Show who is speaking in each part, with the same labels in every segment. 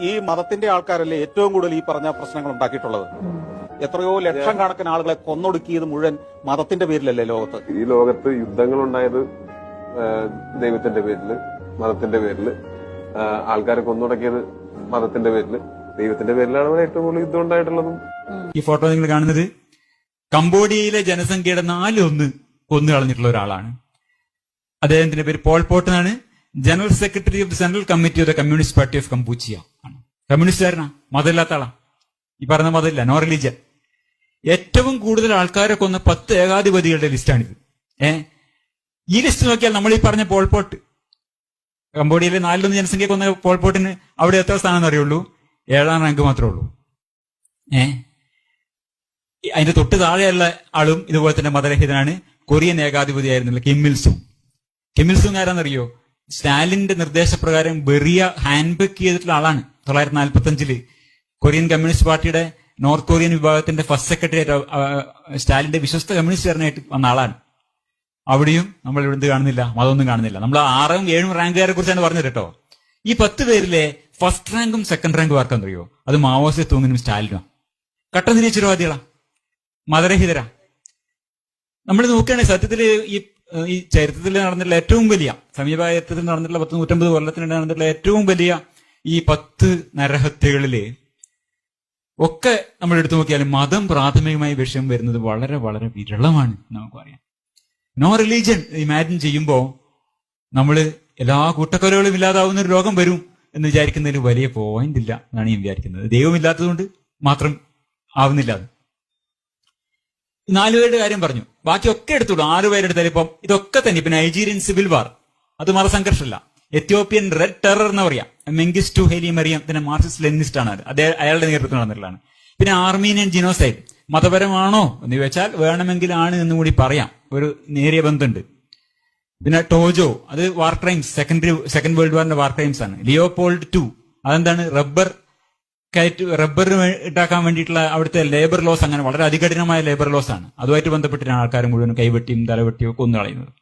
Speaker 1: ഈ മതത്തിന്റെ ആൾക്കാരല്ലേ ഏറ്റവും കൂടുതൽ ഈ പറഞ്ഞ പ്രശ്നങ്ങൾ ഉണ്ടാക്കിയിട്ടുള്ളത്. എത്രയോ ലക്ഷം കണക്കിന് ആളുകളെ കൊന്നൊടുക്കിയത് മുഴുവൻ മതത്തിന്റെ പേരിലല്ലേ ലോകത്ത്.
Speaker 2: ഈ ലോകത്ത് യുദ്ധങ്ങൾ ഉണ്ടായത് ദൈവത്തിന്റെ പേരില്, മതത്തിന്റെ പേരില്. ആൾക്കാരെ കൊന്നൊടുക്കിയത് മതത്തിന്റെ പേരില്, ദൈവത്തിന്റെ പേരിലാണ് ഇവിടെ ഏറ്റവും കൂടുതൽ യുദ്ധം ഉണ്ടായിട്ടുള്ളതും.
Speaker 3: ഈ ഫോട്ടോ നിങ്ങൾ കാണുന്നത് കംബോഡിയയിലെ ജനസംഖ്യയുടെ 4/1 കൊന്നു കളഞ്ഞിട്ടുള്ള ഒരാളാണ്. അദ്ദേഹത്തിന്റെ പേര് പോൾ പോട്ട് എന്നാണ്. General secretary of the central committee of the communist party of Kampuchea ആണ്. കമ്മ്യൂണിസ്റ്റുകാരനാ, മതമില്ലാത്ത ആളാ. ഈ പറഞ്ഞ മതമില്ല, നോ റിലീജിയൻ. ഏറ്റവും കൂടുതൽ ആൾക്കാരെ കൊന്ന 10 ഏകാധിപതികളുടെ ലിസ്റ്റാണിത്. ഈ ലിസ്റ്റ് നോക്കിയാൽ നമ്മൾ ഈ പറഞ്ഞ പോൾപോട്ട്, കംബോഡിയയിലെ 4/1 ജനസംഖ്യ കൊന്ന പോൾപോട്ടിന് അവിടെ എത്ര സ്ഥാനം അറിയുള്ളൂ? 7ാം റാങ്ക് മാത്രമേ ഉള്ളൂ. അതിന്റെ തൊട്ട് താഴെയുള്ള ആളും ഇതുപോലെ തന്നെ മതരഹിതനാണ്. കൊറിയൻ ഏകാധിപതിയായിരുന്നില്ല കിം ഇൽ സുങ്. കിം ഇൽ സുങ് ആരാന്നറിയോ? സ്റ്റാലിന്റെ നിർദ്ദേശപ്രകാരം ബെറിയ ഹാൻഡ്ബേക്ക് ചെയ്തിട്ടുള്ള ആളാണ്. 1945 കൊറിയൻ കമ്മ്യൂണിസ്റ്റ് പാർട്ടിയുടെ നോർത്ത് കൊറിയൻ വിഭാഗത്തിന്റെ ഫസ്റ്റ് സെക്രട്ടറി സ്റ്റാലിന്റെ വിശ്വസ്ത കമ്മ്യൂണിസ്റ്റുകാരനായിട്ട് വന്ന ആളാണ്. അവിടെയും നമ്മൾ ഇവിടെ കാണുന്നില്ല, മതമൊന്നും കാണുന്നില്ല. നമ്മൾ 6ഉം 7ഉം റാങ്കുകാരെ കുറിച്ചാണ് പറഞ്ഞത് കേട്ടോ. ഈ 10 പേരിലെ ഫസ്റ്റ് റാങ്കും സെക്കൻഡ് റാങ്കും ആർക്കാന്നറിയോ? അത് മാവോസെ തൂങ്ങിനും സ്റ്റാലിനോ. കട്ടനിരീശ്വരവാദികളാ, മതരഹിതരാ. നമ്മൾ നോക്കുകയാണെങ്കിൽ സത്യത്തിൽ ഈ ചരിത്രത്തിൽ നടന്നിട്ടുള്ള ഏറ്റവും വലിയ, സമീപ ചരിത്രത്തിൽ നടന്നിട്ടുള്ള 150 കൊല്ലത്തിനിടെ നടന്നിട്ടുള്ള ഏറ്റവും വലിയ ഈ 10 നരഹത്യകളില് ഒക്കെ നമ്മൾ എടുത്തു നോക്കിയാലും മതം പ്രാഥമികമായി വിഷയം വരുന്നത് വളരെ വളരെ വിരളമാണ് നമുക്കറിയാം. നോ റിലീജിയൻ ഇമാജിൻ ചെയ്യുമ്പോൾ നമ്മൾ എല്ലാ കൂട്ടക്കൊലകളും ഇല്ലാതാവുന്ന ഒരു രോഗം വരും എന്ന് വിചാരിക്കുന്നതിന് വലിയ പോയിന്റ് ഇല്ല എന്നാണ് ഞാൻ വിചാരിക്കുന്നത്. ദൈവമില്ലാത്തതുകൊണ്ട് മാത്രം ആവുന്നില്ല അത്. 4 പേരുടെ കാര്യം പറഞ്ഞു, ബാക്കിയൊക്കെ എടുത്തുള്ളൂ. 6 പേരെടുത്താലും ഇപ്പം ഇതൊക്കെ തന്നെ. ഇപ്പൊ നൈജീരിയൻ സിവിൽ വാർ, അത് മതസംഘർഷമല്ല. എത്യോപ്യൻ റെഡ് ടെറർ എന്ന് പറയാം. മെങ്കിസ്റ്റു ഹെലി മറിയം പിന്നെ മാർക്സിസ്റ്റ് ലെനിനിസ്റ്റ് ആണ്. അയാളുടെ നേതൃത്വം നടന്നിട്ടുള്ളതാണ്. പിന്നെ ആർമീനിയൻ ജിനോസൈഡ് മതപരമാണോ എന്ന് ചോദിച്ചാൽ വേണമെങ്കിൽ ആണ് എന്ന് കൂടി പറയാം, ഒരു നേരിയ ബന്ധമുണ്ട്. പിന്നെ ടോജോ, അത് വാർ ക്രൈംസ്, സെക്കൻഡ് വേൾഡ് വാറിന്റെ വാർ ക്രൈംസ് ആണ്. ലിയോപോൾഡ് 2 അതെന്താണ്? റബ്ബർ ഉണ്ടാക്കാൻ വേണ്ടിയിട്ടുള്ള അവിടുത്തെ ലേബർ ലോസ്, അങ്ങനെ വളരെ അതികഠിനമായ ലേബർ ലോസ് ആണ്. അതുമായിട്ട് ബന്ധപ്പെട്ടിട്ടാണ് ആൾക്കാർ മുഴുവൻ കൈവെട്ടിയും തലവെട്ടിയും ഒക്കെ കൊന്നു കളയുന്നത്.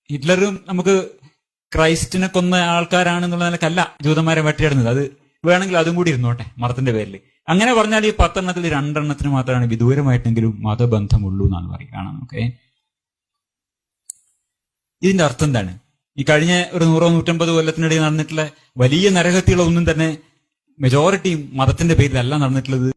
Speaker 3: ഹിറ്റ്ലറും നമുക്ക് ക്രൈസ്റ്റിനെ കൊന്ന ആൾക്കാരാണെന്നുള്ള നിലക്കല്ല ജൂതന്മാരെ വെട്ടിയിടുന്നത്. അത് വേണമെങ്കിൽ അതും കൂടി ഇരുന്നോട്ടെ മതത്തിന്റെ പേരിൽ. അങ്ങനെ പറഞ്ഞാൽ ഈ 10 എണ്ണത്തിൽ 2 എണ്ണത്തിന് മാത്രമാണ് വിദൂരമായിട്ടെങ്കിലും മതബന്ധമുള്ളൂ എന്നാണ് പറയുക. നമുക്ക് ഇതിന്റെ അർത്ഥം എന്താണ്? ഈ കഴിഞ്ഞ ഒരു 100-150 കൊല്ലത്തിനിടയിൽ നടന്നിട്ടുള്ള വലിയ നരഹത്യകളൊന്നും തന്നെ മെജോറിറ്റിയും മതത്തിന്റെ പേരിലല്ല നടന്നിട്ടുള്ളത്.